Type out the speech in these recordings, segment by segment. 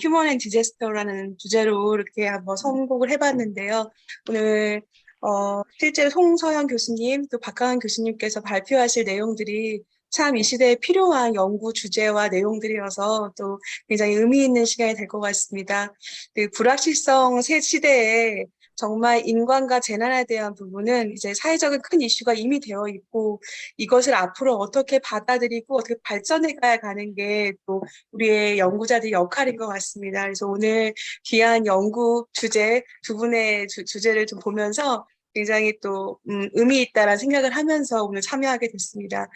휴먼 앤 디제스터라는 주제로 이렇게 한번 선곡을 해봤는데요. 오늘 실제로 송서영 교수님 또 박하은 교수님께서 발표하실 내용들이 참 이 시대에 필요한 연구 주제와 내용들이어서 또 굉장히 의미 있는 시간이 될 것 같습니다. 그 불확실성 새 시대에 정말 인간과 재난에 대한 부분은 이제 사회적인 큰 이슈가 이미 되어 있고 이것을 앞으로 어떻게 받아들이고 어떻게 발전해 가야 가는 게 또 우리의 연구자들의 역할인 것 같습니다. 그래서 오늘 귀한 연구 주제 두 분의 주제를 좀 보면서 굉장히 또 의미 있다라는 생각을 하면서 오늘 참여하게 됐습니다.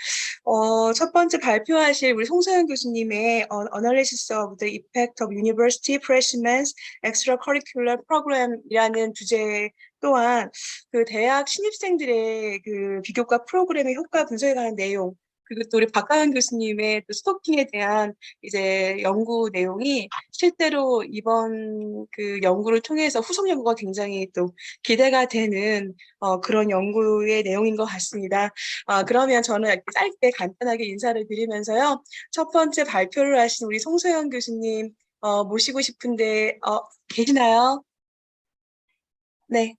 첫 번째 발표하실 우리 송서영 교수님의 Analysis of the Effect of University Freshmen's Extracurricular Program이라는 주제 또한 그 대학 신입생들의 그 비교과 프로그램의 효과 분석에 관한 내용 그리고 또 우리 박하은 교수님의 또 스토킹에 대한 이제 연구 내용이 실제로 이번 그 연구를 통해서 후속 연구가 굉장히 또 기대가 되는 그런 연구의 내용인 것 같습니다. 그러면 저는 이렇게 짧게 간단하게 인사를 드리면서요. 첫 번째 발표를 하신 우리 송소영 교수님 모시고 싶은데 계시나요? 네.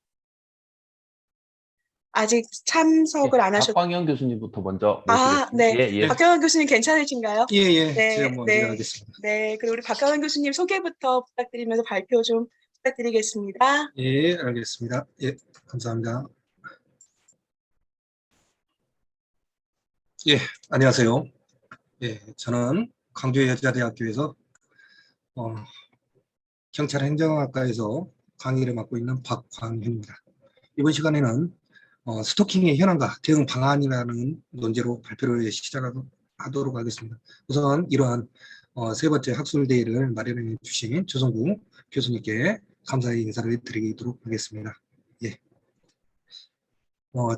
아직 참석을 예, 안 하셨. 박광현 교수님부터 먼저 모시겠습니다. 네. 예, 예. 박경원 교수님 괜찮으신가요? 제가 네, 먼저 네, 하겠습니다. 네. 그리고 우리 박경원 교수님 소개부터 부탁드리면서 발표 좀 부탁드리겠습니다. 예, 알겠습니다. 예, 감사합니다. 예, 안녕하세요. 예, 저는 광주여자대학교에서 경찰행정학과에서 강의를 맡고 있는 박광현입니다. 이번 시간에는 스토킹의 현황과 대응 방안이라는 논제로 발표를 시작하도록 하겠습니다. 우선 이러한 세 번째 학술대회를 마련해 주신 조성구 교수님께 감사의 인사를 드리도록 하겠습니다. 예.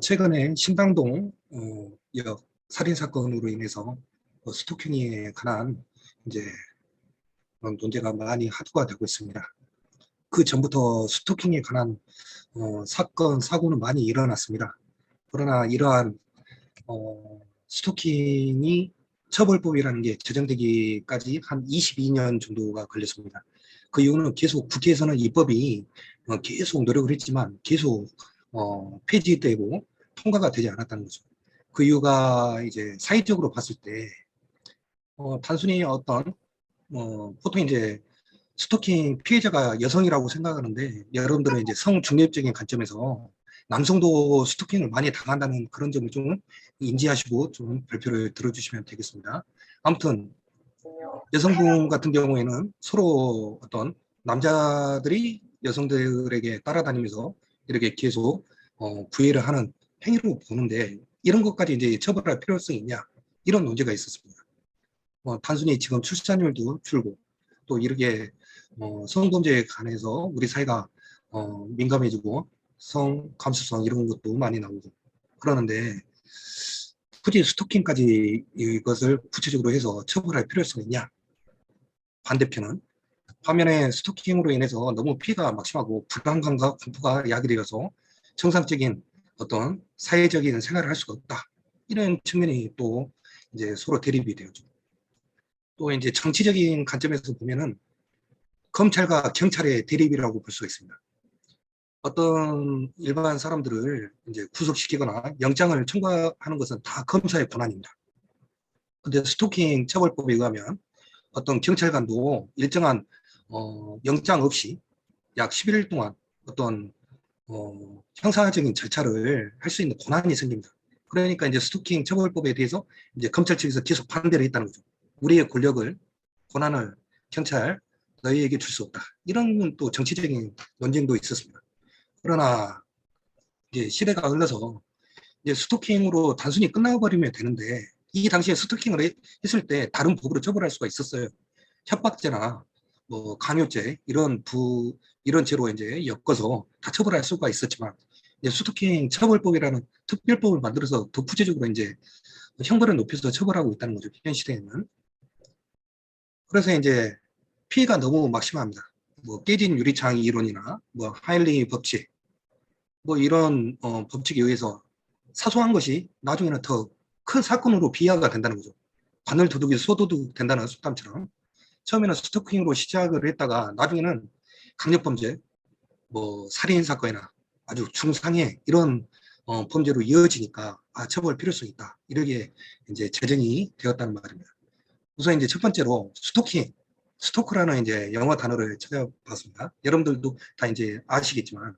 최근에 신당동 역 살인 사건으로 인해서 스토킹에 관한 이제 논제가 많이 화두가 되고 있습니다. 그 전부터 스토킹에 관한 사건, 사고는 많이 일어났습니다. 그러나 이러한 스토킹이 처벌법이라는 게 제정되기까지 한 22년 정도가 걸렸습니다. 그 이유는 계속 국회에서는 입법이 계속 노력을 했지만 계속 폐지되고 통과가 되지 않았다는 거죠. 그 이유가 이제 사회적으로 봤을 때 단순히 어떤 보통 이제 스토킹 피해자가 여성이라고 생각하는데 여러분들은 이제 성중립적인 관점에서 남성도 스토킹을 많이 당한다는 그런 점을 좀 인지하시고 좀 발표를 들어주시면 되겠습니다. 아무튼 여성분 같은 경우에는 서로 어떤 남자들이 여성들에게 따라다니면서 이렇게 계속 구애를 하는 행위로 보는데 이런 것까지 이제 처벌할 필요성이 있냐 이런 논제가 있었습니다. 단순히 지금 출산율도 줄고 또 이렇게 성범죄에 관해서 우리 사회가 민감해지고 성 감수성 이런 것도 많이 나오고 그러는데 굳이 스토킹까지 이것을 구체적으로 해서 처벌할 필요성이 있냐? 반대편은 화면에 스토킹으로 인해서 너무 피해가 막심하고 불안감과 공포가 야기되어서 정상적인 어떤 사회적인 생활을 할 수가 없다. 이런 측면이 또 이제 서로 대립이 되어죠. 또 이제 정치적인 관점에서 보면은 검찰과 경찰의 대립이라고 볼 수가 있습니다. 어떤 일반 사람들을 이제 구속시키거나 영장을 청구하는 것은 다 검사의 권한입니다. 근데 스토킹 처벌법에 의하면 어떤 경찰관도 일정한 영장 없이 약 11일 동안 어떤 형사적인 절차를 할 수 있는 권한이 생깁니다. 그러니까 이제 스토킹 처벌법에 대해서 이제 검찰 측에서 계속 반대를 했다는 거죠. 우리의 권력을, 권한을 경찰 너희에게 줄 수 없다. 이런 또 정치적인 논쟁도 있었습니다. 그러나 이제 시대가 흘러서 이제 스토킹으로 단순히 끝나버리면 되는데 이 당시에 스토킹을 했을 때 다른 법으로 처벌할 수가 있었어요. 협박죄나 뭐 강요죄 이런 죄로 이제 엮어서 다 처벌할 수가 있었지만 이제 스토킹 처벌법이라는 특별법을 만들어서 더 구체적으로 이제 형벌을 높여서 처벌하고 있다는 거죠. 현 시대에는. 그래서 이제 피해가 너무 막심합니다. 뭐 깨진 유리창 이론이나 뭐 하일리 법칙 뭐 이런 법칙에 의해서 사소한 것이 나중에는 더 큰 사건으로 비화가 된다는 거죠. 바늘 도둑이 소도둑 된다는 속담처럼 처음에는 스토킹으로 시작을 했다가 나중에는 강력범죄, 뭐 살인 사건이나 아주 중상해 이런 범죄로 이어지니까 처벌 필요성이 있다. 이렇게 이제 제정이 되었다는 말입니다. 우선 이제 첫 번째로 스토킹, 스토크라는 이제 영어 단어를 찾아봤습니다. 여러분들도 다 이제 아시겠지만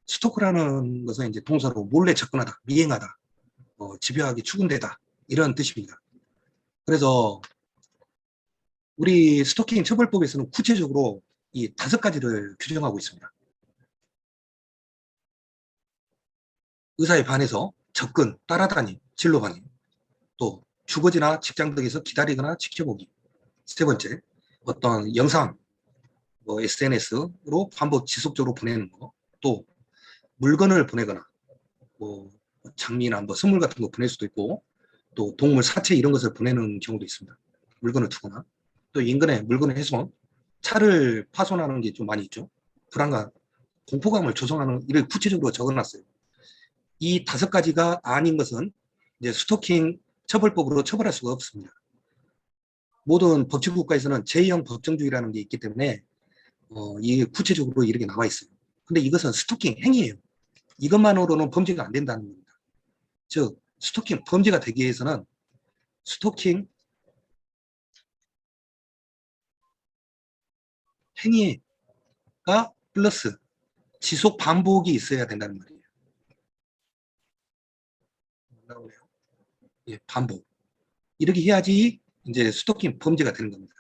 스토크라는 것은 이제 동사로 몰래 접근하다, 미행하다, 집요하게 추궁대다 이런 뜻입니다. 그래서 우리 스토킹 처벌법에서는 구체적으로 이 5가지를 규정하고 있습니다. 의사에 반해서 접근, 따라다니, 진로반이, 또 주거지나 직장 등에서 기다리거나 지켜보기. 세 번째, 어떤 영상, 뭐 SNS로 반복 지속적으로 보내는 거, 또 물건을 보내거나, 뭐 장미나 뭐 선물 같은 거 보낼 수도 있고, 또 동물 사체 이런 것을 보내는 경우도 있습니다. 물건을 두거나, 또 인근에 물건을 훼손, 차를 파손하는 게 좀 많이 있죠. 불안감, 공포감을 조성하는 이를 구체적으로 적어놨어요. 이 5가지가 아닌 것은 이제 스토킹 처벌법으로 처벌할 수가 없습니다. 모든 법치국가에서는 제2형 법정주의라는 게 있기 때문에 이게 구체적으로 이렇게 나와 있어요. 근데 이것은 스토킹 행위예요. 이것만으로는 범죄가 안 된다는 겁니다. 즉 스토킹 범죄가 되기 위해서는 스토킹 행위가 플러스 지속 반복이 있어야 된다는 말이에요. 나오네요. 예, 반복. 이렇게 해야지 이제 스토킹 범죄가 되는 겁니다.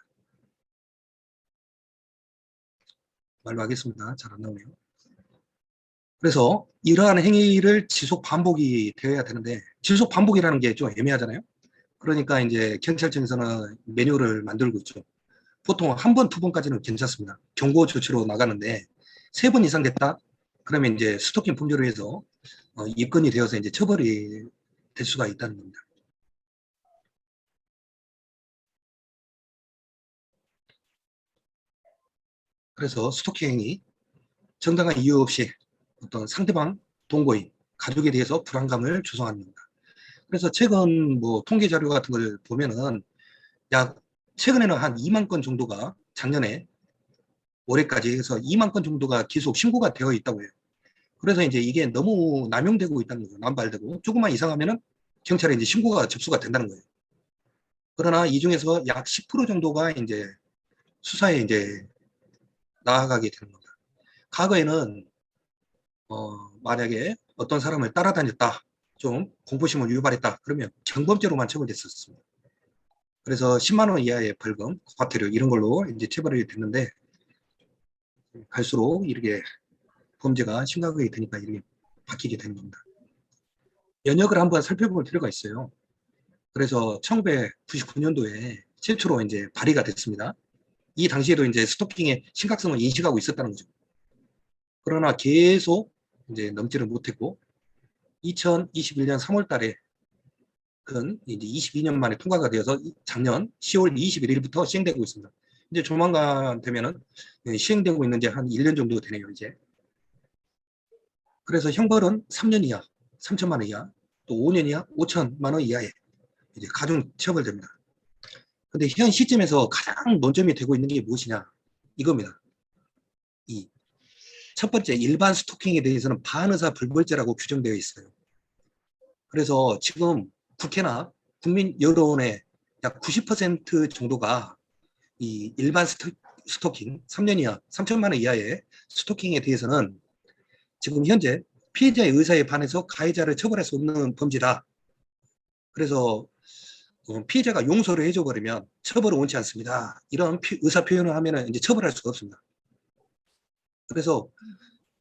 말로 하겠습니다. 잘 안 나오네요. 그래서 이러한 행위를 지속 반복이 되어야 되는데 지속 반복이라는 게 좀 애매하잖아요. 그러니까 이제 경찰청에서는 매뉴얼을 만들고 있죠. 보통 한 번, 2번까지는 괜찮습니다. 경고 조치로 나가는데 3번 이상 됐다? 그러면 이제 스토킹 범죄로 해서 입건이 되어서 이제 처벌이 될 수가 있다는 겁니다. 그래서 스토킹 행위, 정당한 이유 없이 어떤 상대방, 동거인, 가족에 대해서 불안감을 조성하는 겁니다. 그래서 최근 뭐 통계 자료 같은 걸 보면은 약 최근에는 한 2만 건 정도가 작년에 올해까지 해서 2만 건 정도가 계속 신고가 되어 있다고 해요. 그래서 이제 이게 너무 남용되고 있다는 거예요. 남발되고 조금만 이상하면은 경찰에 이제 신고가 접수가 된다는 거예요. 그러나 이 중에서 약 10% 정도가 이제 수사에 이제 나아가게 되는 겁니다. 과거에는 만약에 어떤 사람을 따라다녔다, 좀 공포심을 유발했다, 그러면 경범죄로만 처벌됐었습니다. 그래서 10만 원 이하의 벌금, 과태료 이런 걸로 이제 처벌이 됐는데 갈수록 이렇게 범죄가 심각하게 되니까 이렇게 바뀌게 되는 겁니다. 연역을 한번 살펴볼 필요가 있어요. 그래서 1999년도에 최초로 이제 발의가 됐습니다. 이 당시에도 이제 스토킹의 심각성을 인식하고 있었다는 거죠. 그러나 계속 이제 넘지를 못했고 2021년 3월 달에 이제 22년 만에 통과가 되어서 작년 10월 21일부터 시행되고 있습니다. 이제 조만간 되면은 시행되고 있는 지 한 1년 정도 되네요, 이제. 그래서 형벌은 3년 이하, 3천만 원 이하, 또 5년 이하, 5천만 원 이하에 이제 가중 처벌됩니다. 근데 현 시점에서 가장 논점이 되고 있는 게 무엇이냐? 이겁니다. 이 첫 번째, 일반 스토킹에 대해서는 반의사 불벌죄라고 규정되어 있어요. 그래서 지금 국회나 국민 여론의 약 90% 정도가 이 일반 스토킹, 3년 이하, 3천만 원 이하의 스토킹에 대해서는 지금 현재 피해자의 의사에 반해서 가해자를 처벌할 수 없는 범죄다. 그래서 피해자가 용서를 해줘 버리면 처벌을 원치 않습니다. 이런 의사 표현을 하면 이제 처벌할 수가 없습니다. 그래서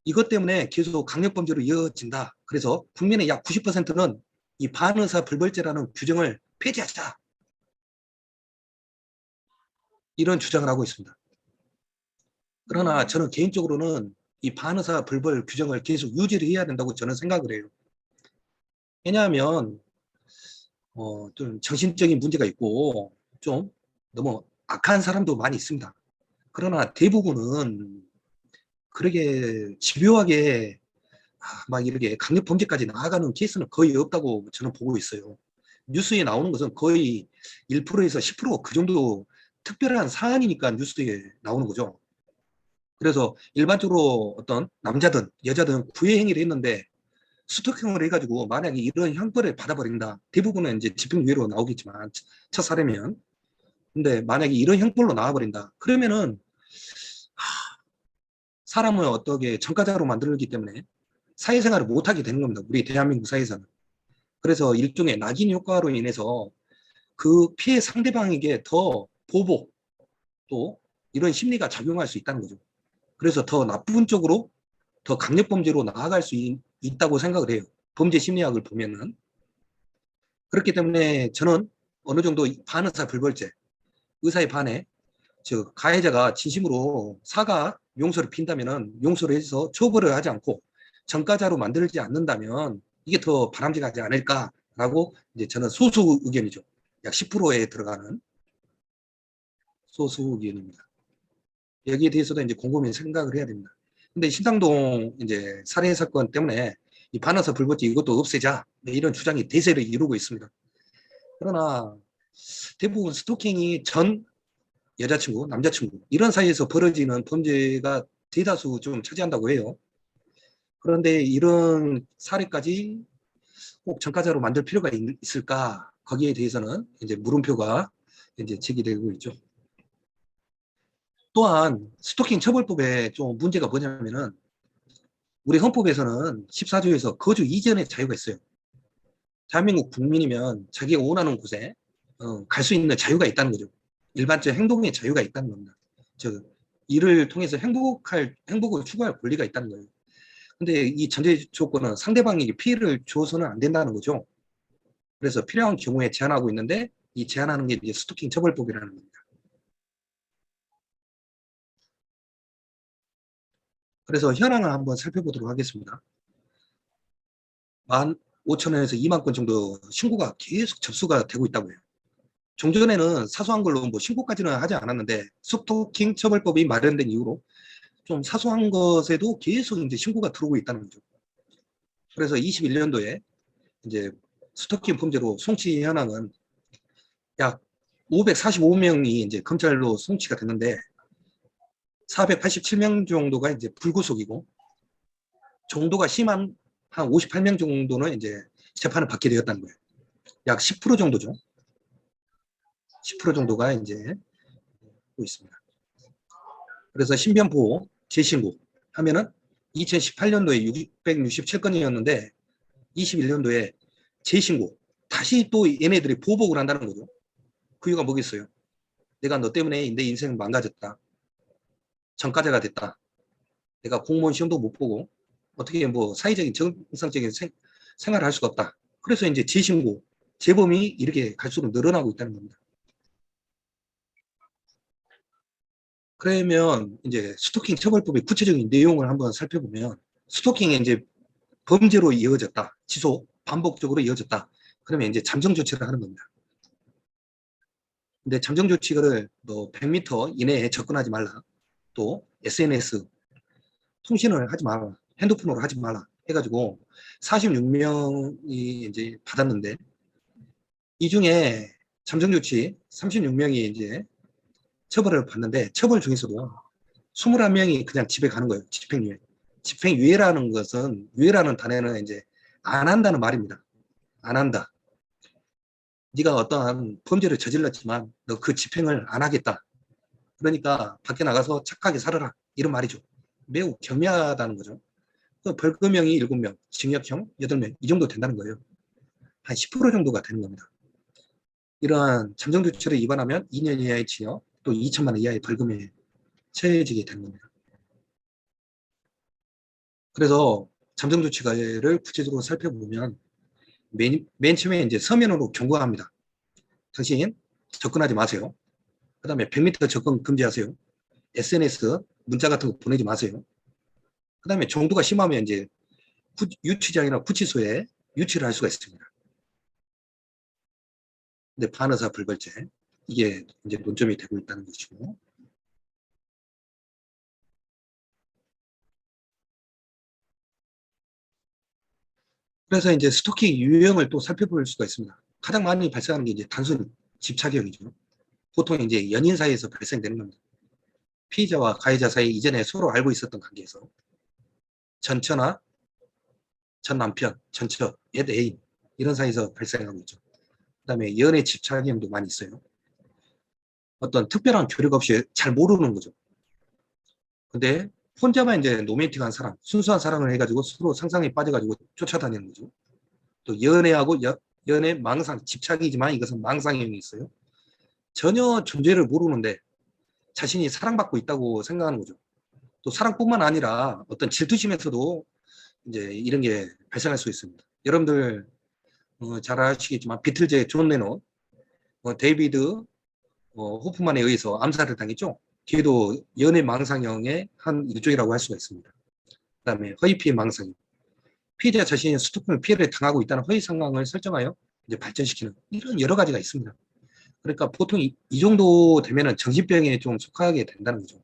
이것 때문에 계속 강력범죄로 이어진다. 그래서 국민의 약 90%는 이 반의사 불벌죄라는 규정을 폐지하자. 이런 주장을 하고 있습니다. 그러나 저는 개인적으로는 이 반의사 불벌 규정을 계속 유지를 해야 된다고 저는 생각을 해요. 왜냐하면 좀 정신적인 문제가 있고 좀 너무 악한 사람도 많이 있습니다. 그러나 대부분은 그렇게 집요하게 막 이렇게 강력범죄까지 나아가는 케이스는 거의 없다고 저는 보고 있어요. 뉴스에 나오는 것은 거의 1%에서 10%그 정도 특별한 사안이니까 뉴스에 나오는 거죠. 그래서 일반적으로 어떤 남자든 여자든 구애 행위를 했는데 스토킹을 해가지고 만약에 이런 형벌을 받아버린다. 대부분은 이제 집행유예로 나오겠지만 첫 사례면. 근데 만약에 이런 형벌로 나와버린다. 그러면은 사람을 어떻게 전과자로 만들기 때문에 사회생활을 못하게 되는 겁니다. 우리 대한민국 사회에서는. 그래서 일종의 낙인 효과로 인해서 그 피해 상대방에게 더 보복 또 이런 심리가 작용할 수 있다는 거죠. 그래서 더 나쁜 쪽으로 더 강력범죄로 나아갈 수 있다고 생각을 해요. 범죄 심리학을 보면은. 그렇기 때문에 저는 어느 정도 반의사 불벌죄, 의사의 반에 즉 가해자가 진심으로 사과, 용서를 빈다면은 용서를 해서 처벌을 하지 않고 전과자로 만들지 않는다면 이게 더 바람직하지 않을까라고 이제 저는 소수 의견이죠. 약 10%에 들어가는 소수 의견입니다. 여기에 대해서도 이제 곰곰이 생각을 해야 됩니다. 근데 신당동 이제 살해 사건 때문에 이 반의사 불벌죄 이것도 없애자 이런 주장이 대세를 이루고 있습니다. 그러나 대부분 스토킹이 전 여자친구, 남자친구 이런 사이에서 벌어지는 범죄가 대다수 좀 차지한다고 해요. 그런데 이런 사례까지 꼭 전과자로 만들 필요가 있을까? 거기에 대해서는 이제 물음표가 이제 제기되고 있죠. 또한 스토킹 처벌법에 좀 문제가 뭐냐면은 우리 헌법에서는 14조에서 거주 이전의 자유가 있어요. 대한민국 국민이면 자기가 원하는 곳에 갈 수 있는 자유가 있다는 거죠. 일반적 행동의 자유가 있다는 겁니다. 즉 이를 통해서 행복을 추구할 권리가 있다는 거예요. 근데 이 전제 조건은 상대방에게 피해를 줘서는 안 된다는 거죠. 그래서 필요한 경우에 제한하고 있는데 이 제한하는 게 이제 스토킹 처벌법이라는 겁니다. 그래서 현황을 한번 살펴보도록 하겠습니다. 15,000원에서 2만 건 정도 신고가 계속 접수가 되고 있다고 해요. 종전에는 사소한 걸로 뭐 신고까지는 하지 않았는데 스토킹 처벌법이 마련된 이후로 좀 사소한 것에도 계속 이제 신고가 들어오고 있다는 거죠. 그래서 21년도에 이제 스토킹 범죄로 송치 현황은 약 545명이 이제 검찰로 송치가 됐는데 487명 정도가 이제 불구속이고 정도가 심한 한 58명 정도는 이제 재판을 받게 되었다는 거예요. 약 10% 정도죠. 10% 정도가 이제 있습니다. 그래서 신변보호 재신고 하면은 2018년도에 667건이었는데 21년도에 재신고 다시 또 얘네들이 보복을 한다는 거죠. 그 이유가 뭐겠어요? 내가 너 때문에 내 인생 망가졌다. 전과자가 됐다. 내가 공무원 시험도 못 보고 어떻게 뭐 사회적인 정상적인 생활을 할 수가 없다. 그래서 이제 재신고, 재범이 이렇게 갈수록 늘어나고 있다는 겁니다. 그러면 이제 스토킹 처벌법의 구체적인 내용을 한번 살펴보면 스토킹이 이제 범죄로 이어졌다. 지속, 반복적으로 이어졌다. 그러면 이제 잠정 조치를 하는 겁니다. 근데 잠정 조치를 너 100m 이내에 접근하지 말라. 또 SNS, 통신을 하지 마라. 핸드폰으로 하지 말라. 해가지고 46명이 이제 받았는데 이 중에 잠정 조치 36명이 이제 처벌을 받는데 처벌 중에서도 21명이 그냥 집에 가는 거예요. 집행유예. 집행유예라는 것은 유예라는 단어는 이제 안 한다는 말입니다. 안 한다. 네가 어떠한 범죄를 저질렀지만 너 그 집행을 안 하겠다. 그러니까 밖에 나가서 착하게 살아라. 이런 말이죠. 매우 겸허하다는 거죠. 벌금형이 7명, 징역형 8명 이 정도 된다는 거예요. 한 10% 정도가 되는 겁니다. 이러한 잠정조치를 위반하면 2년 이하의 징역 또 2천만 원 이하의 벌금에 처해지게 되는 겁니다. 그래서 잠정조치를 구체적으로 살펴보면 맨 처음에 이제 서면으로 경고합니다. 당신 접근하지 마세요. 그 다음에 100m 접근 금지하세요. SNS 문자 같은 거 보내지 마세요. 그 다음에 정도가 심하면 이제 유치장이나 구치소에 유치를 할 수가 있습니다. 근데 반의사 불벌죄 이게 이제 논점이 되고 있다는 것이고 그래서 이제 스토킹 유형을 또 살펴볼 수가 있습니다. 가장 많이 발생하는 게 이제 단순 집착형이죠. 보통 이제 연인 사이에서 발생되는 겁니다. 피의자와 가해자 사이 이전에 서로 알고 있었던 관계에서 전처나 전 남편, 전처, 옛 애인 이런 사이에서 발생하고 있죠. 그다음에 연애 집착행도 많이 있어요. 어떤 특별한 교육 없이 잘 모르는 거죠. 근데 혼자만 이제 로맨틱한 사랑, 순수한 사랑을 해가지고 서로 상상에 빠져가지고 쫓아다니는 거죠. 또 연애하고 연애 망상, 집착이지만 이것은 망상형이 있어요. 전혀 존재를 모르는데 자신이 사랑받고 있다고 생각하는 거죠. 또 사랑뿐만 아니라 어떤 질투심에서도 이제 이런 게 발생할 수 있습니다. 여러분들 잘 아시겠지만 비틀즈의 존 레논, 데이비드 호프만에 의해서 암살을 당했죠. 걔도 연애 망상형의 한 일종이라고 할 수가 있습니다. 그다음에 허위 피해 망상형. 피해자 자신이 스토킹 피해를 당하고 있다는 허위 상황을 설정하여 이제 발전시키는 이런 여러 가지가 있습니다. 그러니까 보통 이 정도 되면은 정신병에 좀 속하게 된다는 거죠.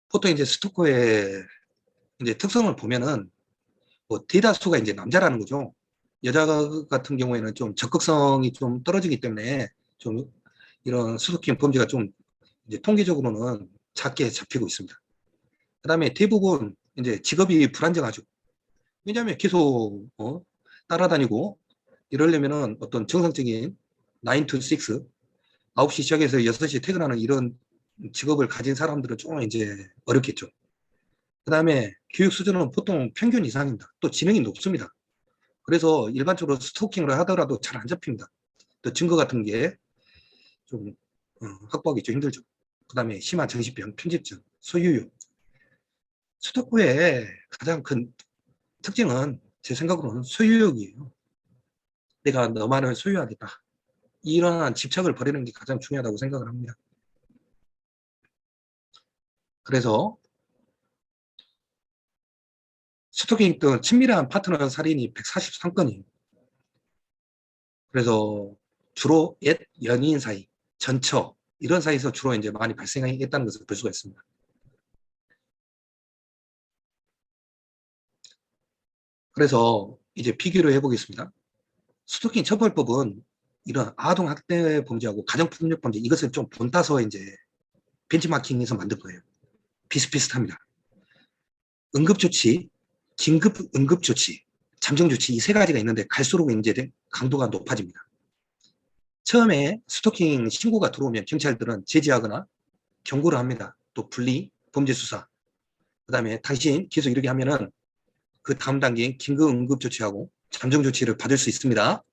보통 이제 스토커의 이제 특성을 보면은 뭐 대다수가 이제 남자라는 거죠. 여자 같은 경우에는 좀 적극성이 좀 떨어지기 때문에 좀 이런 스토킹 범죄가 좀 이제 통계적으로는 작게 잡히고 있습니다. 그다음에 대부분 이제 직업이 불안정하죠. 왜냐하면 계속 따라다니고 이러려면은 어떤 정상적인 9 to 6, 9시 시작해서 6시 퇴근하는 이런 직업을 가진 사람들은 좀 이제 어렵겠죠. 그 다음에 교육 수준은 보통 평균 이상입니다. 또 지능이 높습니다. 그래서 일반적으로 스토킹을 하더라도 잘 안 잡힙니다. 또 증거 같은 게 좀 확보하기 좀 힘들죠. 그 다음에 심한 정신병, 편집증, 소유욕. 스토커의 가장 큰 특징은 제 생각으로는 소유욕이에요. 내가 너만을 소유하겠다. 이러한 집착을 버리는 게 가장 중요하다고 생각을 합니다. 그래서 스토킹 등 친밀한 파트너 살인이 143건이에요. 그래서 주로 옛 연인 사이, 전처 이런 사이에서 주로 이제 많이 발생했다는 것을 볼 수가 있습니다. 그래서 이제 비교를 해보겠습니다. 스토킹 처벌법은 이런 아동 학대 범죄하고 가정폭력 범죄 이것을 좀 본따서 이제 벤치마킹해서 만든 거예요. 비슷비슷합니다. 응급조치, 긴급 응급조치, 잠정조치 이 세 가지가 있는데 갈수록 이제 강도가 높아집니다. 처음에 스토킹 신고가 들어오면 경찰들은 제지하거나 경고를 합니다. 또 분리, 범죄 수사. 그 다음에 당신 계속 이렇게 하면은 그 다음 단계인 긴급 응급 조치하고 잠정 조치를 받을 수 있습니다.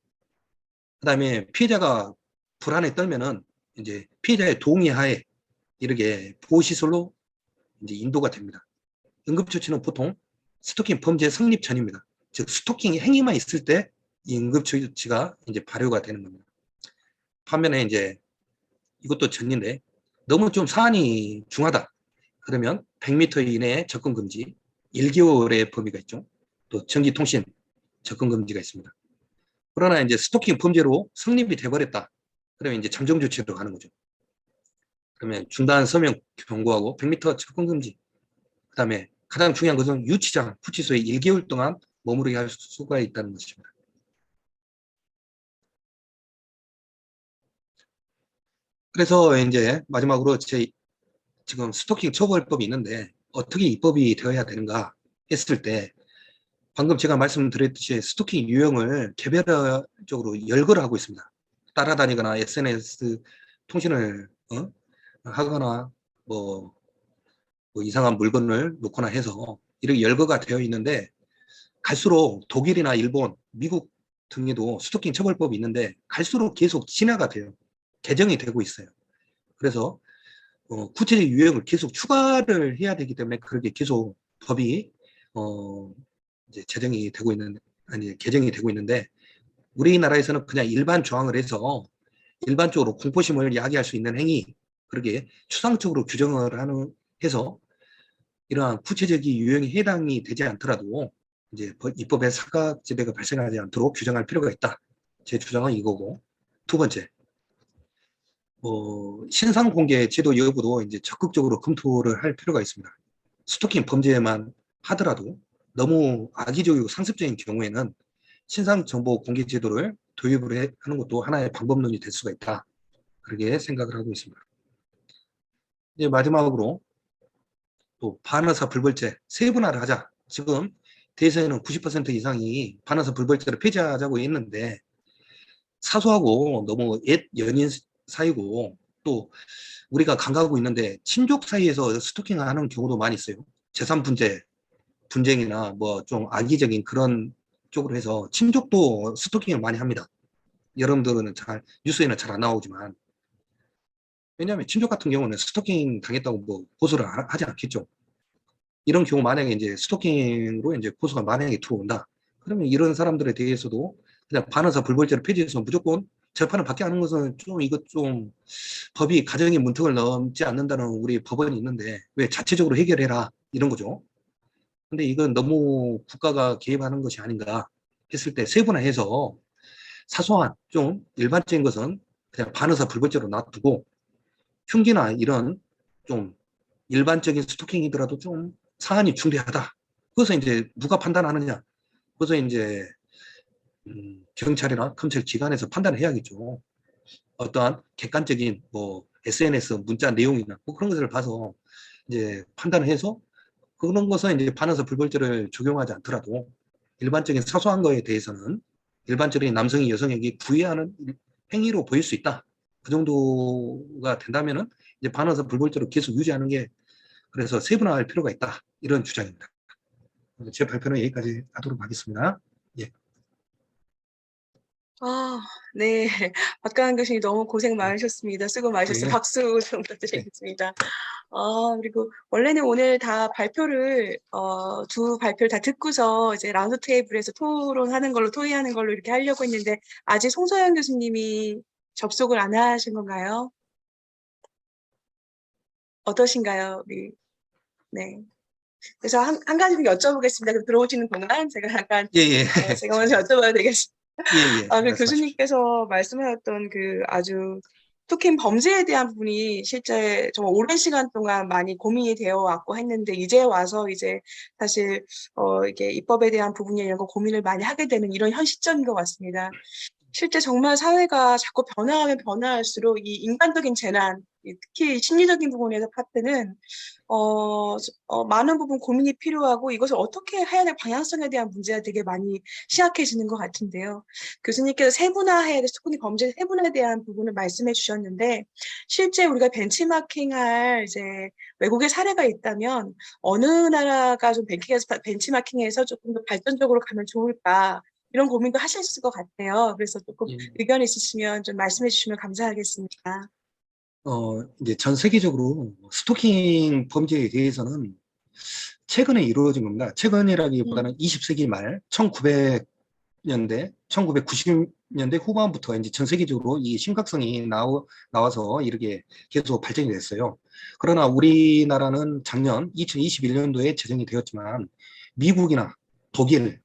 그 다음에 피해자가 불안에 떨면은 이제 피해자의 동의 하에 이렇게 보호시설로 이제 인도가 됩니다. 응급조치는 보통 스토킹 범죄 성립 전입니다. 즉 스토킹 행위만 있을 때 이 응급조치가 이제 발효가 되는 겁니다. 반면에 이제 이것도 전인데 너무 좀 사안이 중하다. 그러면 100m 이내에 접근 금지, 1개월의 범위가 있죠. 또 전기통신 접근 금지가 있습니다. 그러나 이제 스토킹 범죄로 성립이 돼버렸다. 그러면 이제 잠정 조치로 가는 거죠. 그러면 중단 서명 경고하고 100m 접근 금지. 그다음에 가장 중요한 것은 유치장, 구치소에 1개월 동안 머무르게 할 수가 있다는 것입니다. 그래서 이제 마지막으로 제 지금 스토킹 처벌법이 있는데 어떻게 입법이 되어야 되는가 했을 때 방금 제가 말씀드렸듯이 스토킹 유형을 개별적으로 열거를 하고 있습니다. 따라다니거나 SNS 통신을 하거나 뭐 이상한 물건을 놓거나 해서 이렇게 열거가 되어 있는데 갈수록 독일이나 일본, 미국 등에도 스토킹 처벌법이 있는데 갈수록 계속 진화가 돼요. 개정이 되고 있어요. 그래서 구체적 유형을 계속 추가를 해야 되기 때문에 그렇게 계속 법이 이제 제정이 되고 있는 아니 개정이 되고 있는데 우리나라에서는 그냥 일반 조항을 해서 일반적으로 공포심을 야기할 수 있는 행위 그렇게 추상적으로 규정을 해서 이러한 구체적인 유형에 해당이 되지 않더라도 이제 입법에 사각지대가 발생하지 않도록 규정할 필요가 있다. 제 주장은 이거고 두 번째 신상 공개 제도 여부도 이제 적극적으로 검토를 할 필요가 있습니다. 스토킹 범죄만 하더라도 너무 악의적이고 상습적인 경우에는 신상 정보 공개 제도를 하는 것도 하나의 방법론이 될 수가 있다. 그렇게 생각을 하고 있습니다. 이제 마지막으로 또 반의사 불벌죄 세분화를 하자. 지금 대에서는 90% 이상이 반의사 불벌죄를 폐지하자고 했는데 사소하고 너무 옛 연인 사이고 또 우리가 간과하고 있는데 친족 사이에서 스토킹을 하는 경우도 많이 있어요. 재산 분쟁이나 뭐 좀 악의적인 그런 쪽으로 해서 친족도 스토킹을 많이 합니다. 여러분들은 뉴스에는 잘 안 나오지만 왜냐하면 친족 같은 경우는 스토킹 당했다고 뭐 고소를 하지 않겠죠. 이런 경우 만약에 이제 스토킹으로 이제 고소가 만약에 들어온다. 그러면 이런 사람들에 대해서도 그냥 반의사 불벌죄를 폐지해서 무조건 재판을 받게 하는 것은 좀 이것 좀 법이 가정의 문턱을 넘지 않는다는 우리 법원이 있는데 왜 자체적으로 해결해라 이런 거죠. 근데 이건 너무 국가가 개입하는 것이 아닌가 했을 때 세분화해서 사소한 좀 일반적인 것은 그냥 반의사 불벌죄로 놔두고 흉기나 이런 좀 일반적인 스토킹이더라도 좀 사안이 중대하다. 그래서 이제 누가 판단하느냐. 그래서 이제 경찰이나 검찰 기관에서 판단을 해야겠죠. 어떠한 객관적인 뭐 SNS 문자 내용이나 뭐 그런 것을 봐서 이제 판단을 해서 그런 것은 이제 반의사 불벌죄를 적용하지 않더라도 일반적인 사소한 거에 대해서는 일반적인 남성이 여성에게 구애하는 행위로 보일 수 있다. 그 정도가 된다면은 이제 반의사 불벌죄로 계속 유지하는 게 그래서 세분화할 필요가 있다. 이런 주장입니다. 제 발표는 여기까지 하도록 하겠습니다. 예. 아, 네. 박가은 교수님 너무 고생 많으셨습니다. 수고 많으셨어요. 네. 박수 좀 부탁드리겠습니다. 그리고 원래는 오늘 다 두 발표를 다 듣고서 이제 라운드 테이블에서 토의하는 걸로 이렇게 하려고 했는데, 아직 송서영 교수님이 접속을 안 하신 건가요? 어떠신가요? 네. 그래서 한 가지 좀 여쭤보겠습니다. 들어오시는 동안 제가 잠깐, 예, 예. 제가 먼저 여쭤봐도 되겠습니다. 예, 예. 그 말씀하십시오. 교수님께서 말씀하셨던 그 아주 스토킹 범죄에 대한 부분이 실제 정말 오랜 시간 동안 많이 고민이 되어 왔고 했는데 이제 와서 이제 사실 이게 입법에 대한 부분이 이런 거 고민을 많이 하게 되는 이런 현 시점인 것 같습니다. 실제 정말 사회가 자꾸 변화하면 변화할수록 이 인간적인 재난, 특히 심리적인 부분에서 파트는 많은 부분 고민이 필요하고 이것을 어떻게 해야 될 방향성에 대한 문제가 되게 많이 시약해지는 것 같은데요. 교수님께서 스토킹 범죄 세분화에 대한 부분을 말씀해 주셨는데 실제 우리가 벤치마킹할 이제 외국의 사례가 있다면 어느 나라가 좀 벤치마킹해서 조금 더 발전적으로 가면 좋을까 이런 고민도 하셨을 것 같아요. 그래서 조금 예. 의견 있으시면 좀 말씀해 주시면 감사하겠습니다. 이제 전 세계적으로 스토킹 범죄에 대해서는 최근에 이루어진 겁니다. 최근이라기보다는 20세기 말 1900년대, 1990년대 후반부터 이제 전 세계적으로 이 심각성이 나와서 이렇게 계속 발전이 됐어요. 그러나 우리나라는 작년 2021년도에 제정이 되었지만 미국이나 독일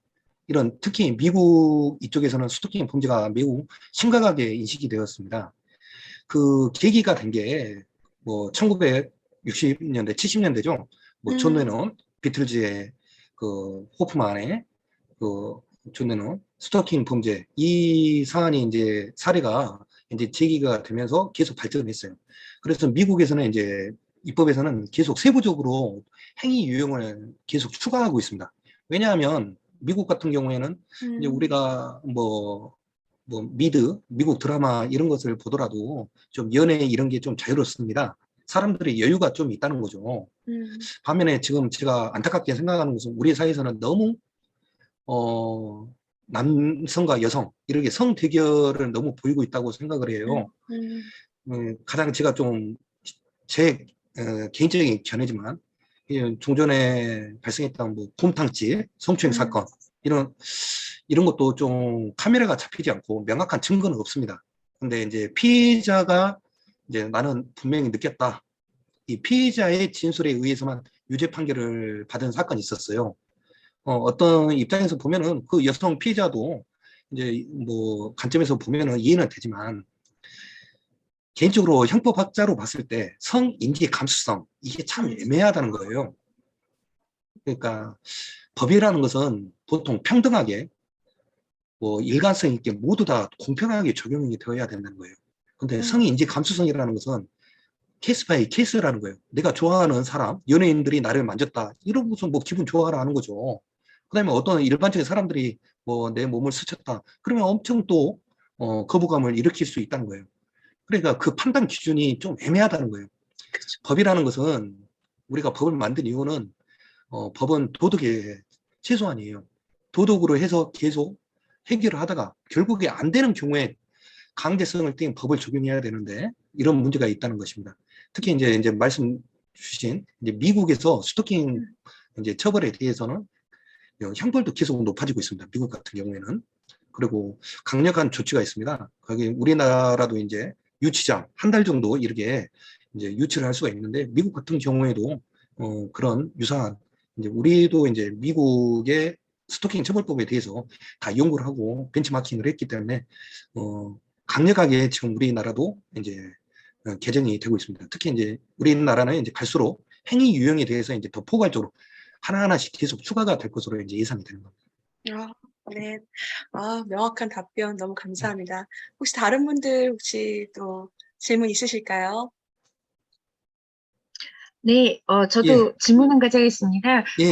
이런 특히 미국 이쪽에서는 스토킹 범죄가 매우 심각하게 인식이 되었습니다. 그 계기가 된 게 뭐 1960년대, 70년대죠. 뭐 존 레논, 비틀즈의 그 호프만의 그 존 레논 스토킹 범죄 이 사안이 이제 사례가 이제 제기가 되면서 계속 발전했어요. 그래서 미국에서는 이제 입법에서는 계속 세부적으로 행위 유형을 계속 추가하고 있습니다. 왜냐하면 미국 같은 경우에는 이제 우리가 미국 드라마 이런 것을 보더라도 좀 연애 이런 게 좀 자유롭습니다. 사람들이 여유가 좀 있다는 거죠. 반면에 지금 제가 안타깝게 생각하는 것은 우리 사회에서는 너무 남성과 여성 이렇게 성 대결을 너무 보이고 있다고 생각을 해요. 가장 제가 좀 제 개인적인 견해지만 종전에 발생했던 뭐 곰탕집 성추행 사건 이런 것도 좀 카메라가 잡히지 않고 명확한 증거는 없습니다. 근데 이제 피의자가 이제 나는 분명히 느꼈다. 이 피의자의 진술에 의해서만 유죄 판결을 받은 사건이 있었어요. 어떤 입장에서 보면은 그 여성 피의자도 이제 뭐 관점에서 보면은 이해는 되지만 개인적으로 형법학자로 봤을 때 성인지 감수성 이게 참 애매하다는 거예요. 그러니까 법이라는 것은 보통 평등하게 뭐 일관성 있게 모두 다 공평하게 적용이 되어야 된다는 거예요. 근데 음. 성인지 감수성이라는 것은 케이스 바이 케이스라는 거예요. 내가 좋아하는 사람, 연예인들이 나를 만졌다. 이런 것은 뭐 기분 좋아라 하는 거죠. 그다음에 어떤 일반적인 사람들이 뭐 내 몸을 스쳤다. 그러면 엄청 또 거부감을 일으킬 수 있다는 거예요. 그러니까 그 판단 기준이 좀 애매하다는 거예요. 그쵸. 법이라는 것은 우리가 법을 만든 이유는 법은 도덕의 최소한이에요. 도덕으로 해서 계속 해결을 하다가 결국에 안 되는 경우에 강제성을 띈 법을 적용해야 되는데 이런 문제가 있다는 것입니다. 특히 이제 말씀 주신 이제 미국에서 스토킹 이제 처벌에 대해서는 형벌도 계속 높아지고 있습니다. 미국 같은 경우에는. 그리고 강력한 조치가 있습니다. 거기 우리나라도 이제 유치장 한 달 정도 이렇게 이제 유치를 할 수가 있는데 미국 같은 경우에도 그런 유사한 이제 우리도 이제 미국의 스토킹 처벌법에 대해서 다 연구를 하고 벤치마킹을 했기 때문에 강력하게 지금 우리나라도 이제 개정이 되고 있습니다. 특히 이제 우리나라는 이제 갈수록 행위 유형에 대해서 이제 더 포괄적으로 하나하나씩 계속 추가가 될 것으로 이제 예상이 되는 겁니다. 네. 명확한 답변 너무 감사합니다. 혹시 다른 분들 혹시 또 질문 있으실까요? 네, 예, 저도 질문 한 가지 하겠습니다. 예, 예.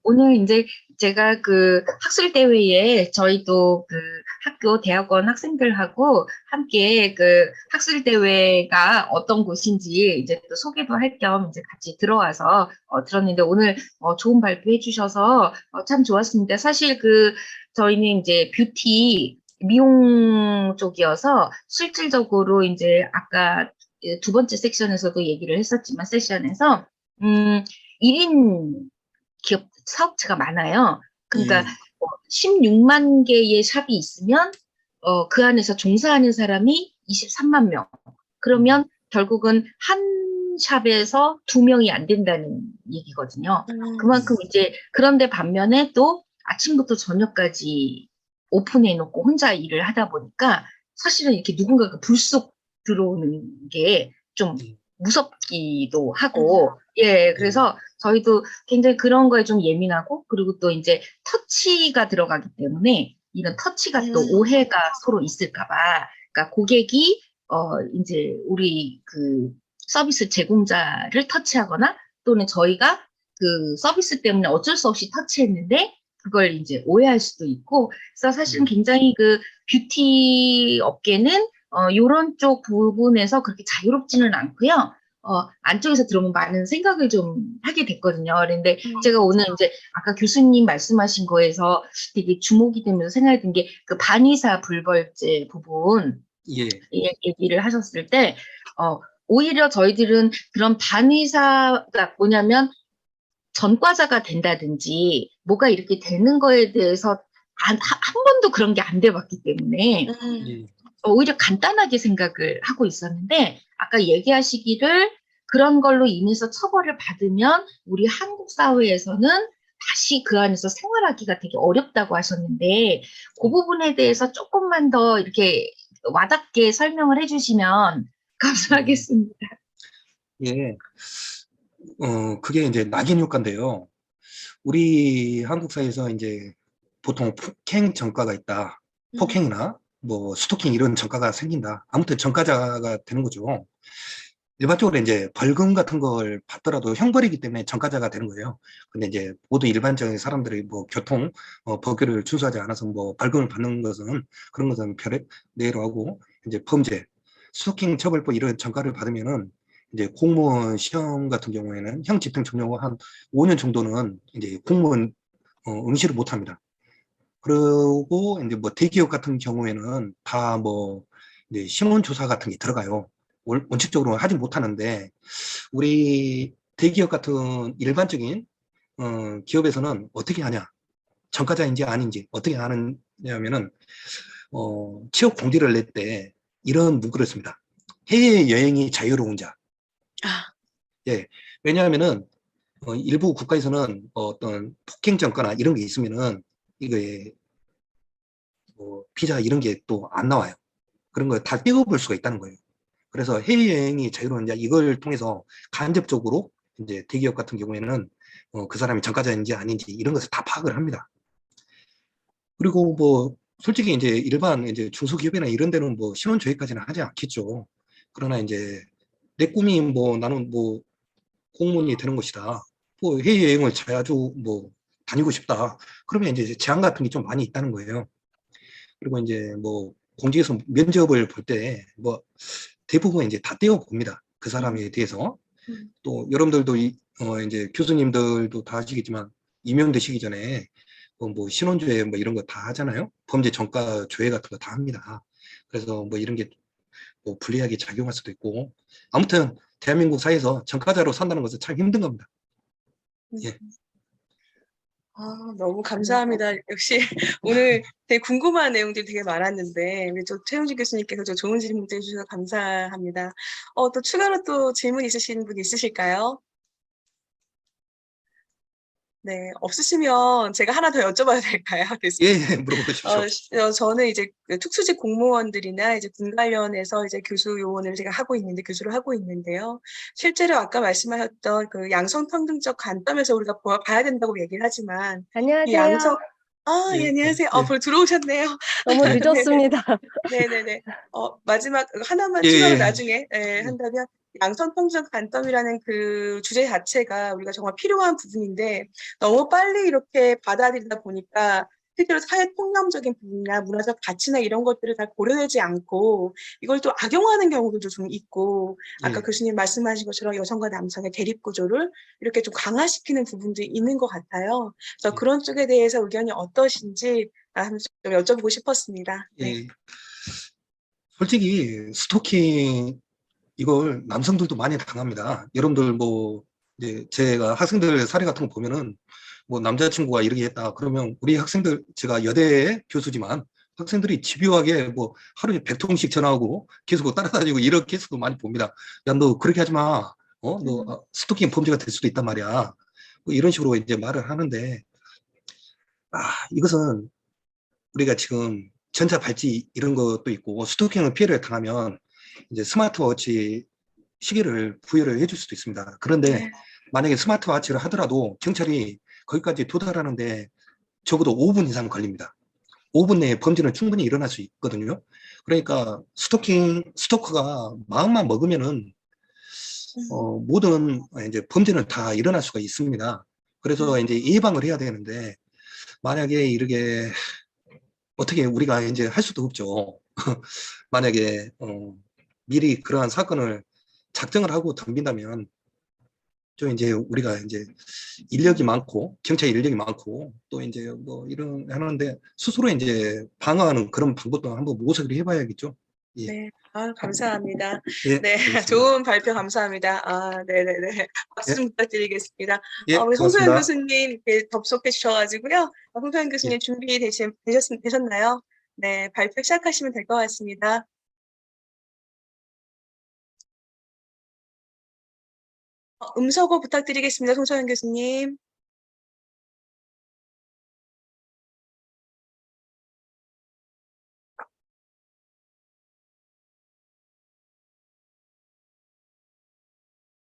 오늘 이제 제가 그 학술대회에 저희도 그 학교 대학원 학생들하고 함께 그 학술대회가 어떤 곳인지 이제 또 소개도 할 겸 이제 같이 들어와서 들었는데 오늘 좋은 발표해 주셔서 참 좋았습니다. 사실 그 저희는 이제 뷰티 미용 쪽이어서 실질적으로 이제 아까 두 번째 섹션에서도 얘기를 했었지만 세션에서 1인 기업 사업체가 많아요. 그러니까 예. 16만 개의 샵이 있으면 그 안에서 종사하는 사람이 23만 명. 그러면 결국은 한 샵에서 2명이 안 된다는 얘기거든요. 그만큼 이제 그런데 반면에 또 아침부터 저녁까지 오픈해 놓고 혼자 일을 하다 보니까 사실은 이렇게 누군가가 불쑥 들어오는 게 좀 무섭기도 하고, 예, 그래서 저희도 굉장히 그런 거에 좀 예민하고, 그리고 또 이제 터치가 들어가기 때문에 이런 터치가 또 오해가 서로 있을까봐, 그러니까 고객이, 이제 우리 그 서비스 제공자를 터치하거나 또는 저희가 그 서비스 때문에 어쩔 수 없이 터치했는데 그걸 이제 오해할 수도 있고, 그래서 사실은 굉장히 그 뷰티 업계는 요런 쪽 부분에서 그렇게 자유롭지는 않고요. 안쪽에서 들어오면 많은 생각을 좀 하게 됐거든요. 그런데 제가 오늘 이제 아까 교수님 말씀하신 거에서 되게 주목이 되면서 생각이 든 게 그 반의사 불벌죄 부분 예. 얘기를 하셨을 때 오히려 저희들은 그런 반의사가 뭐냐면 전과자가 된다든지 뭐가 이렇게 되는 거에 대해서 한 번도 그런 게 안 돼봤기 때문에 예. 오히려 간단하게 생각을 하고 있었는데 아까 얘기하시기를 그런 걸로 인해서 처벌을 받으면 우리 한국 사회에서는 다시 그 안에서 생활하기가 되게 어렵다고 하셨는데 그 부분에 대해서 조금만 더 이렇게 와닿게 설명을 해주시면 감사하겠습니다. 예. 그게 이제 낙인 효과인데요. 우리 한국 사회에서 이제 보통 폭행 전과가 있다. 폭행이나 뭐 스토킹 이런 전과가 생긴다. 아무튼 전과자가 되는 거죠. 일반적으로 이제 벌금 같은 걸 받더라도 형벌이기 때문에 전과자가 되는 거예요. 근데 이제 모두 일반적인 사람들이 뭐 교통 법규를 준수하지 않아서 뭐 벌금을 받는 것은 그런 것은 별의 내로 하고 이제 범죄, 스토킹 처벌법 이런 전과를 받으면은 이제 공무원 시험 같은 경우에는 형 집행정령 한 5년 정도는 이제 공무원 응시를 못 합니다. 그리고 이제 뭐 대기업 같은 경우에는 다 뭐 이제 신원조사 같은 게 들어가요. 원칙적으로 하지 못하는데 우리 대기업 같은 일반적인 기업에서는 어떻게 하냐? 전과자인지 아닌지 어떻게 하느냐면은 취업 공지를 낼 때 이런 문구를 씁니다. 해외 여행이 자유로운 자. 예, 왜냐하면은 일부 국가에서는 어떤 폭행 전과나 이런 게 있으면은 이거에 뭐 비자 이런 게 또 안 나와요. 그런 걸 다 떼어볼 수가 있다는 거예요. 그래서 해외여행이 자유로운 자 이걸 통해서 간접적으로 이제 대기업 같은 경우에는 그 사람이 전과자인지 아닌지 이런 것을 다 파악을 합니다. 그리고 뭐 솔직히 이제 일반 이제 중소기업이나 이런 데는 뭐 신혼조회까지는 하지 않겠죠. 그러나 이제 내 꿈이 뭐 나는 뭐 공무원이 되는 것이다. 뭐 해외여행을 자주 뭐 다니고 싶다. 그러면 이제 제한 같은 게 좀 많이 있다는 거예요. 그리고 이제 뭐 공직에서 면접을 볼 때 뭐 대부분 이제 다 떼어 봅니다. 그 사람에 대해서. 또 여러분들도 이제 교수님들도 다 아시겠지만 임용되시기 전에 뭐 신원조회 뭐 이런 거 다 하잖아요. 범죄 전과 조회 같은 거 다 합니다. 그래서 뭐 이런 게 뭐 불리하게 작용할 수도 있고 아무튼 대한민국 사회에서 전과자로 산다는 것은 참 힘든 겁니다. 예. 아, 너무 감사합니다. 역시 오늘 되게 궁금한 내용들이 되게 많았는데 우리 또 최용진 교수님께서 저 좋은 질문도 해주셔서 감사합니다. 또 추가로 또 질문 있으신 분 있으실까요? 네, 없으시면 제가 하나 더 여쭤봐도 될까요, 교수님? 예, 물어보십시오. 저는 이제 그 특수직 공무원들이나 이제 군 관련해서 이제 교수 요원을 제가 하고 있는데, 교수를 하고 있는데요. 실제로 아까 말씀하셨던 그 양성평등적 관점에서 우리가 봐야 된다고 얘기를 하지만, 이 안녕하세요. 양성, 예, 예, 안녕하세요. 예. 벌써 들어오셨네요. 너무 네. 늦었습니다. 네네네. 마지막 하나만 예, 추가로 예. 나중에 한다면 양성평등 관점이라는 그 주제 자체가 우리가 정말 필요한 부분인데 너무 빨리 이렇게 받아들이다 보니까 실제로 사회 통념적인 부분이나 문화적 가치나 이런 것들을 잘 고려하지 않고 이걸 또 악용하는 경우도 좀 있고 아까 예. 교수님 말씀하신 것처럼 여성과 남성의 대립 구조를 이렇게 좀 강화시키는 부분도 있는 것 같아요. 그래서 예. 그런 쪽에 대해서 의견이 어떠신지 한번 좀 여쭤보고 싶었습니다. 네. 예. 솔직히 스토킹 이걸 남성들도 많이 당합니다. 여러분들 뭐 이제 제가 학생들 사례 같은 거 보면은 뭐 남자친구가 이렇게 했다 그러면 우리 학생들 제가 여대 교수지만 학생들이 집요하게 뭐 하루에 100통씩 전화하고 계속 따라다니고 이런 케이스도 많이 봅니다. 야, 너 그렇게 하지 마. 너 스토킹 범죄가 될 수도 있단 말이야. 뭐 이런 식으로 이제 말을 하는데 이것은 우리가 지금 전자 발찌 이런 것도 있고 스토킹을 피해를 당하면 이제 스마트워치 시계를 부여를 해줄 수도 있습니다. 그런데 네. 만약에 스마트워치를 하더라도 경찰이 거기까지 도달하는데 적어도 5분 이상 걸립니다. 5분 내에 범죄는 충분히 일어날 수 있거든요. 그러니까 스토커가 마음만 먹으면은 모든 이제 범죄는 다 일어날 수가 있습니다. 그래서 이제 예방을 해야 되는데 만약에 이렇게 어떻게 우리가 이제 할 수도 없죠. 만약에 미리 그러한 사건을 작정을 하고 덤빈다면 좀 이제 우리가 이제 인력이 많고 경찰 인력이 많고 또 이제 뭐 이런 하는데 스스로 이제 방어하는 그런 방법도 한번 모색을 해봐야겠죠. 예, 네. 감사합니다. 예, 네. 알겠습니다. 좋은 발표 감사합니다. 네네네. 박수 예, 좀 부탁드리겠습니다. 예, 우리 송소연 고맙습니다. 교수님 이렇게 접속해 주셔가지고요. 송소연 교수님 예. 되셨나요? 네. 발표 시작하시면 될 것 같습니다. 음성어 부탁드리겠습니다. 송소연 교수님.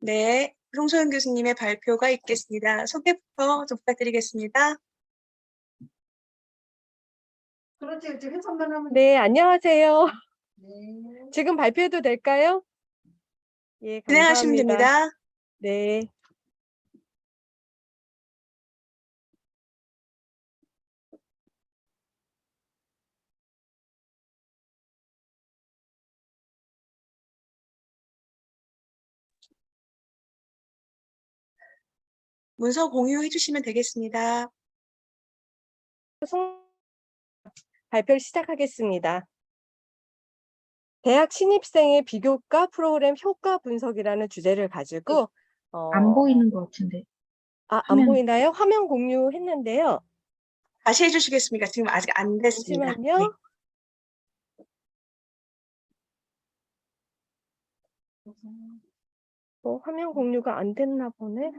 네. 송소연 교수님의 발표가 있겠습니다. 소개부터 좀 부탁드리겠습니다. 네, 안녕하세요. 지금 발표해도 될까요? 예, 진행하시면 감사합니다. 됩니다. 네. 문서 공유해 주시면 되겠습니다. 발표를 시작하겠습니다. 대학 신입생의 비교과 프로그램 효과 분석이라는 주제를 가지고 안 보이는 것 같은데. 안 화면. 보이나요? 화면 공유했는데요. 다시 해주시겠습니까? 지금 아직 안 됐습니다. 잠시만요. 네. 화면 공유가 안 됐나 보네.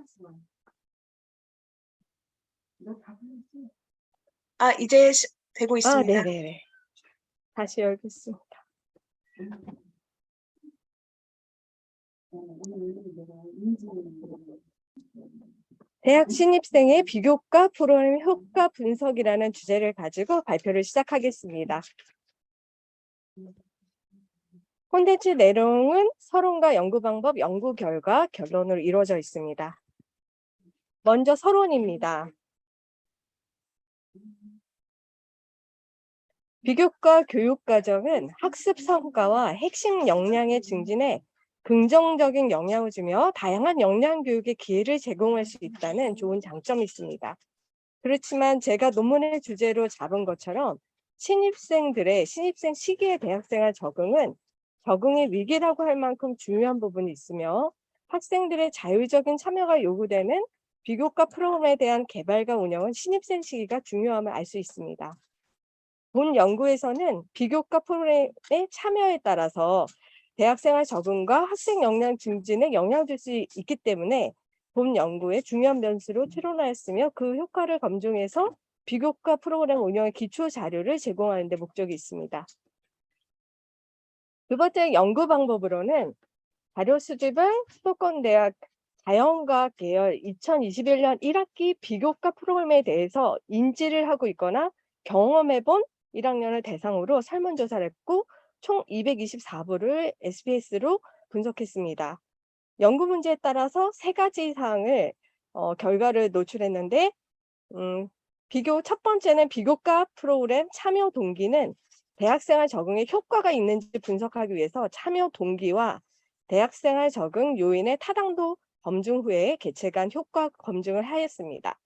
이제 되고 있습니다. 네네네. 다시 열겠습니다. 대학 신입생의 비교과 프로그램 효과 분석이라는 주제를 가지고 발표를 시작하겠습니다. 콘텐츠 내용은 서론과 연구 방법, 연구 결과, 결론으로 이루어져 있습니다. 먼저 서론입니다. 비교과 교육과정은 학습 성과와 핵심 역량의 증진에 긍정적인 영향을 주며 다양한 역량 교육의 기회를 제공할 수 있다는 좋은 장점이 있습니다. 그렇지만 제가 논문의 주제로 잡은 것처럼 신입생 시기의 대학생활 적응의 위기라고 할 만큼 중요한 부분이 있으며 학생들의 자율적인 참여가 요구되는 비교과 프로그램에 대한 개발과 운영은 신입생 시기가 중요함을 알 수 있습니다. 본 연구에서는 비교과 프로그램의 참여에 따라서 대학생활 적응과 학생 역량 증진에 영향을 줄 수 있기 때문에 본 연구의 중요한 변수로 추론하였으며 그 효과를 검증해서 비교과 프로그램 운영의 기초 자료를 제공하는 데 목적이 있습니다. 두 번째 연구 방법으로는 자료 수집은 수도권대학 자연과학 계열 2021년 1학기 비교과 프로그램에 대해서 인지를 하고 있거나 경험해본 1학년을 대상으로 설문조사를 했고 총 224부를 SPS로 분석했습니다. 연구 문제에 따라서 3가지 사항을 결과를 노출했는데 첫 번째는 비교과 프로그램 참여 동기는 대학생활 적응에 효과가 있는지 분석하기 위해서 참여 동기와 대학생활 적응 요인의 타당도 검증 후에 개최한 효과 검증을 하였습니다.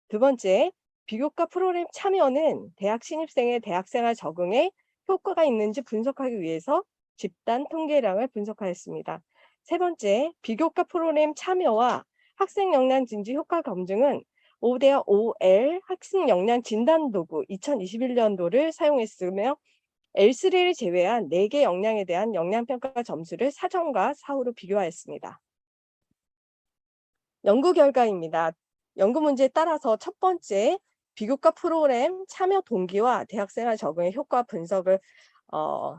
두 번째, 비교과 프로그램 참여는 대학 신입생의 대학생활 적응에 효과가 있는지 분석하기 위해서 집단 통계량을 분석하였습니다. 세 번째, 비교과 프로그램 참여와 학생 역량 증진 효과 검증은 5대학 OL 학생 역량 진단 도구 2021년도를 사용했으며 L3를 제외한 4개 역량에 대한 역량평가 점수를 사전과 사후로 비교하였습니다. 연구 결과입니다. 연구 문제에 따라서 첫 번째, 비교과 프로그램 참여 동기와 대학생활 적응의 효과 분석을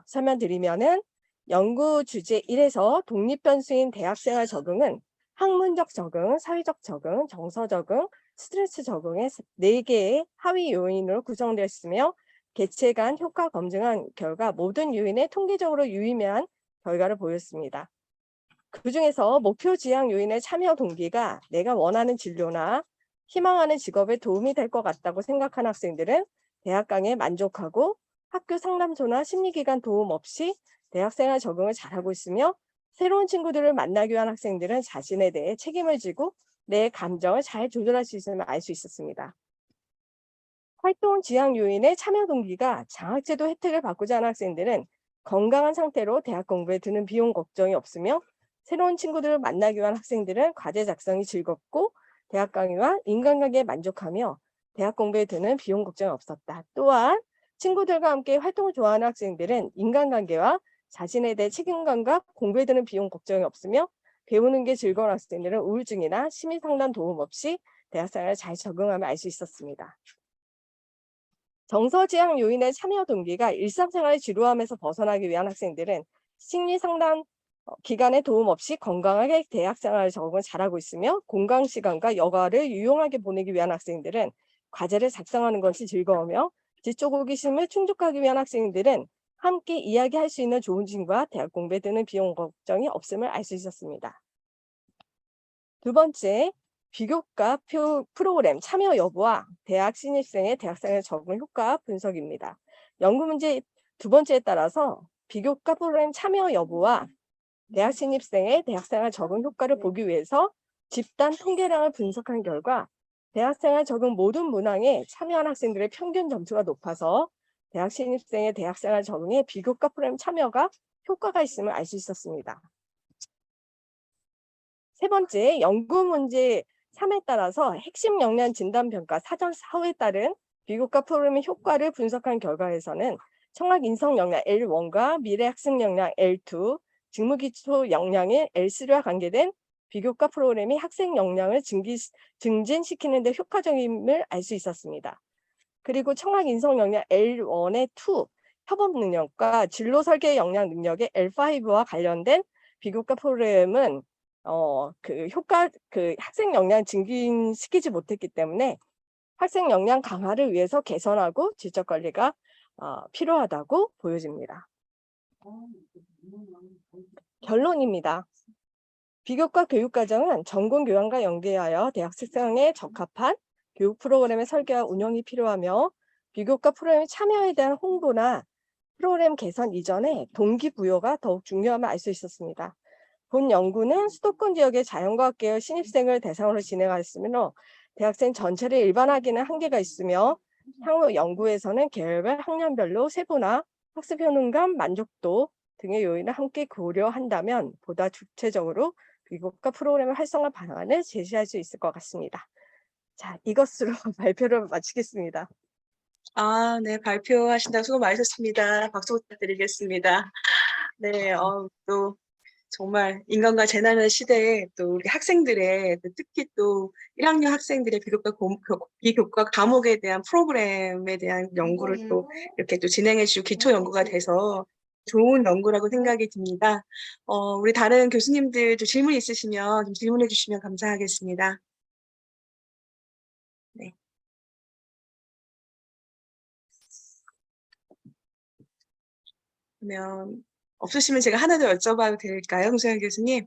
설명드리면은 연구 주제 1에서 독립변수인 대학생활 적응은 학문적 적응, 사회적 적응, 정서 적응, 스트레스 적응의 4개의 하위 요인으로 구성되었으며 개체간 효과 검증한 결과 모든 요인에 통계적으로 유의미한 결과를 보였습니다. 그 중에서 목표 지향 요인의 참여 동기가 내가 원하는 진로나 희망하는 직업에 도움이 될 것 같다고 생각하는 학생들은 대학 강의에 만족하고 학교 상담소나 심리기관 도움 없이 대학생활 적응을 잘하고 있으며 새로운 친구들을 만나기 위한 학생들은 자신에 대해 책임을 지고 내 감정을 잘 조절할 수 있음을 알 수 있었습니다. 활동 지향 요인의 참여 동기가 장학제도 혜택을 받고자 하는 학생들은 건강한 상태로 대학 공부에 드는 비용 걱정이 없으며 새로운 친구들을 만나기 위한 학생들은 과제 작성이 즐겁고 대학 강의와 인간관계에 만족하며 대학 공부에 드는 비용 걱정이 없었다. 또한 친구들과 함께 활동을 좋아하는 학생들은 인간관계와 자신에 대해 책임감과 공부에 드는 비용 걱정이 없으며 배우는 게 즐거운 학생들은 우울증이나 심리상담 도움 없이 대학생활에 잘 적응하며 알 수 있었습니다. 정서지향 요인의 참여 동기가 일상생활의 지루함에서 벗어나기 위한 학생들은 심리상담 기간에 도움 없이 건강하게 대학생활 적응을 잘하고 있으며 공강 시간과 여가를 유용하게 보내기 위한 학생들은 과제를 작성하는 것이 즐거우며 지적 호기심을 충족하기 위한 학생들은 함께 이야기할 수 있는 좋은 친구와 대학 공부에 드는 비용 걱정이 없음을 알 수 있었습니다. 두 번째, 비교과 프로그램 참여 여부와 대학 신입생의 대학생활 적응 효과 분석입니다. 연구 문제 두 번째에 따라서 비교과 프로그램 참여 여부와 대학 신입생의 대학생활 적응 효과를 보기 위해서 집단 통계량을 분석한 결과 대학생활 적응 모든 문항에 참여한 학생들의 평균 점수가 높아서 대학 신입생의 대학생활 적응에 비교과 프로그램 참여가 효과가 있음을 알 수 있었습니다. 세 번째, 연구 문제 3에 따라서 핵심 역량 진단 평가 사전 사후에 따른 비교과 프로그램의 효과를 분석한 결과에서는 청학 인성 역량 L1과 미래 학습 역량 L2, 직무 기초 역량의 L3와 관계된 비교과 프로그램이 학생 역량을 증진시키는 데 효과적임을 알 수 있었습니다. 그리고 청학 인성 역량 L1의 2, 협업 능력과 진로 설계 역량 능력의 L5와 관련된 비교과 프로그램은 그 학생 역량 증진시키지 못했기 때문에 학생 역량 강화를 위해서 개선하고 질적 관리가 필요하다고 보여집니다. 결론입니다. 비교과 교육과정은 전공 교양과 연계하여 대학생에 적합한 교육 프로그램의 설계와 운영이 필요하며 비교과 프로그램 참여에 대한 홍보나 프로그램 개선 이전에 동기부여가 더욱 중요함을 알 수 있었습니다. 본 연구는 수도권 지역의 자연과학 계열 신입생을 대상으로 진행하였으며 대학생 전체를 일반화하기는 한계가 있으며 향후 연구에서는 계열별 학년별로 세분화, 학습 효능감, 만족도 등의 요인을 함께 고려한다면 보다 구체적으로 비교과 프로그램의 활성화 방안을 제시할 수 있을 것 같습니다. 자, 이것으로 발표를 마치겠습니다. 네, 발표하신다고 수고 많으셨습니다. 박수 부탁드리겠습니다. 네, 또 정말 인간과 재난의 시대에 또 우리 학생들의 특히 또 1학년 학생들의 비교과 과목에 대한 프로그램에 대한 연구를 또 이렇게 또 진행해 주시고 기초 연구가 돼서 좋은 연구라고 생각이 듭니다. 우리 다른 교수님들도 질문 있으시면 좀 질문해 주시면 감사하겠습니다. 네. 그러면 없으시면 제가 하나 더 여쭤봐도 될까요, 홍소연 교수님?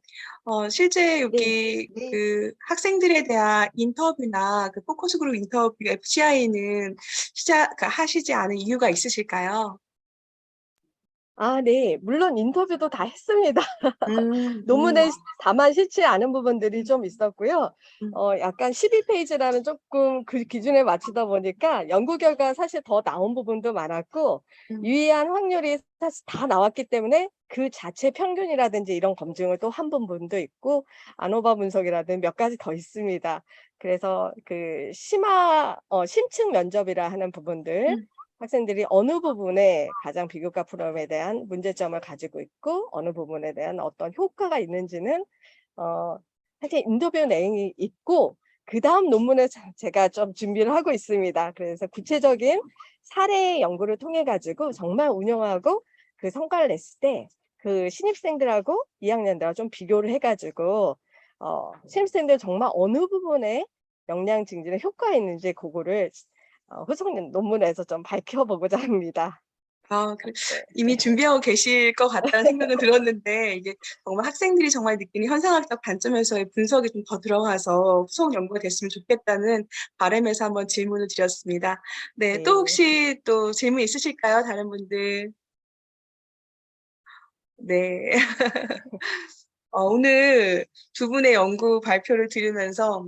실제 여기 네. 그 학생들에 대한 인터뷰나 그 포커스 그룹 인터뷰 FCI는 하시지 않은 이유가 있으실까요? 네. 물론 인터뷰도 다 했습니다. 음, 논문에 다만 실지 않은 부분들이 좀 있었고요. 음. 약간 12페이지라는 조금 그 기준에 맞추다 보니까 연구 결과 사실 더 나온 부분도 많았고 유의한 확률이 사실 다 나왔기 때문에 그 자체 평균이라든지 이런 검증을 또 한 부분도 있고 안오바 분석이라든지 몇 가지 더 있습니다. 그래서 그 심층 면접이라 하는 부분들 학생들이 어느 부분에 가장 비교과 프로그램에 대한 문제점을 가지고 있고 어느 부분에 대한 어떤 효과가 있는지는 사실 인터뷰 내용이 있고 그다음 논문을 제가 좀 준비를 하고 있습니다. 그래서 구체적인 사례 연구를 통해 가지고 정말 운영하고 그 성과를 냈을 때 그 신입생들하고 2학년들하고 좀 비교를 해 가지고 신입생들 정말 어느 부분에 역량 증진에 효과가 있는지 그거를 후속 논문에서 좀 밝혀보고자 합니다. 이미 준비하고 계실 것 같다는 생각은 들었는데, 이게 정말 학생들이 정말 느끼는 현상학적 관점에서의 분석이 좀 더 들어가서 후속 연구가 됐으면 좋겠다는 바람에서 한번 질문을 드렸습니다. 네, 또 네. 혹시 또 질문 있으실까요? 다른 분들? 네. 오늘 두 분의 연구 발표를 들으면서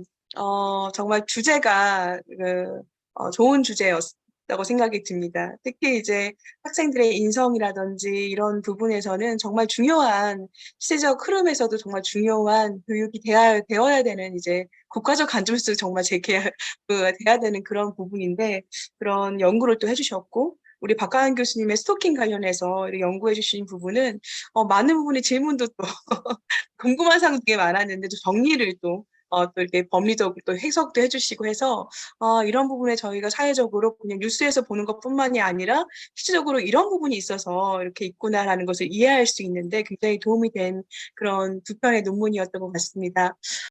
정말 주제가 좋은 주제였다고 생각이 듭니다. 특히 이제 학생들의 인성이라든지 이런 부분에서는 정말 중요한 시대적 흐름에서도 정말 중요한 교육이 되어야 되는 이제 국가적 관점에서 정말 돼야 되는 그런 부분인데 그런 연구를 또 해주셨고 우리 박가은 교수님의 스토킹 관련해서 연구해 주신 부분은 많은 부분의 질문도 또 궁금한 사항도 되게 많았는데 또 정리를 또 이렇게 법리적으로 또 해석도 해주시고 해서 이런 부분에 저희가 사회적으로 그냥 뉴스에서 보는 것뿐만이 아니라 실질적으로 이런 부분이 있어서 이렇게 있구나라는 것을 이해할 수 있는데 굉장히 도움이 된 그런 두 편의 논문이었던 것 같습니다.